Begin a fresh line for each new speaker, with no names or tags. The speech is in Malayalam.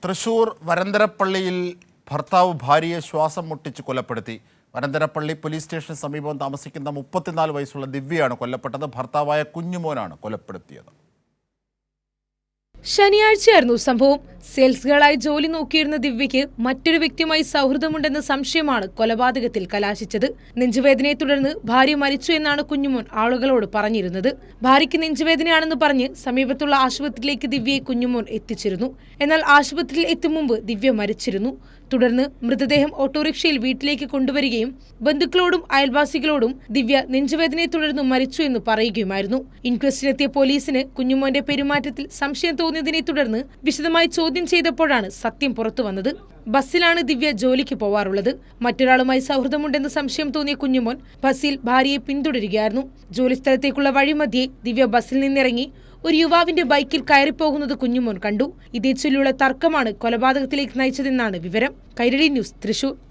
തൃശൂർ വരന്തരപ്പള്ളിയിൽ ഭർത്താവ് ഭാര്യയെ ശ്വാസം മുട്ടിച്ച് കൊലപ്പെടുത്തി. വരന്തരപ്പള്ളി പോലീസ് സ്റ്റേഷന് സമീപം താമസിക്കുന്ന 34 വയസ്സുള്ള ദിവ്യയാണ് കൊല്ലപ്പെട്ടത്. ഭർത്താവായ കുഞ്ഞുമോനാണ് കൊലപ്പെടുത്തിയത്.
ശനിയാഴ്ചയായിരുന്നു സംഭവം. സെയിൽസ് ഗേളായി ജോലി നോക്കിയിരുന്ന ദിവ്യയ്ക്ക് മറ്റൊരു വ്യക്തിയുമായി സൗഹൃദമുണ്ടെന്ന സംശയമാണ് കൊലപാതകത്തിൽ കലാശിച്ചത്. നെഞ്ചുവേദനയെ തുടർന്ന് ഭാര്യ മരിച്ചു എന്നാണ് കുഞ്ഞുമോൻ ആളുകളോട് പറഞ്ഞിരുന്നത്. ഭാര്യയ്ക്ക് നെഞ്ചുവേദനയാണെന്ന് പറഞ്ഞ് സമീപത്തുള്ള ആശുപത്രിയിലേക്ക് ദിവ്യയെ കുഞ്ഞുമോൻ എത്തിച്ചിരുന്നു. എന്നാൽ ആശുപത്രിയിൽ എത്തും മുമ്പ് ദിവ്യ മരിച്ചിരുന്നു. തുടർന്ന് മൃതദേഹം ഓട്ടോറിക്ഷയിൽ വീട്ടിലേക്ക് കൊണ്ടുവരികയും ബന്ധുക്കളോടും അയൽവാസികളോടും ദിവ്യ നെഞ്ചുവേദനയെ തുടർന്ന് മരിച്ചു എന്ന് പറയുകയുമായിരുന്നു. ഇൻക്വസ്റ്റിനെത്തിയ പോലീസിന് കുഞ്ഞുമോന്റെ പെരുമാറ്റത്തിൽ സംശയം തോന്നിയതിനെ തുടർന്ന് വിശദമായി ചോദ്യം ചെയ്തപ്പോഴാണ് സത്യം പുറത്തുവന്നത്. ബസ്സിലാണ് ദിവ്യ ജോലിക്ക് പോവാറുള്ളത്. മറ്റൊരാളുമായി സൗഹൃദമുണ്ടെന്ന് സംശയം തോന്നിയ കുഞ്ഞുമോൻ ബസ്സിൽ ഭാര്യയെ പിന്തുടരുകയായിരുന്നു. ജോലിസ്ഥലത്തേക്കുള്ള വഴിമധ്യേ ദിവ്യ ബസ്സിൽ നിന്നിറങ്ങി ഒരു യുവാവിന്റെ ബൈക്കിൽ കയറിപ്പോകുന്നത് കുഞ്ഞുമോൻ കണ്ടു. ഇതേ ചൊല്ലിയുള്ള തർക്കമാണ് കൊലപാതകത്തിലേക്ക് നയിച്ചതെന്നാണ് വിവരം. കൈരളി ന്യൂസ്, തൃശൂർ.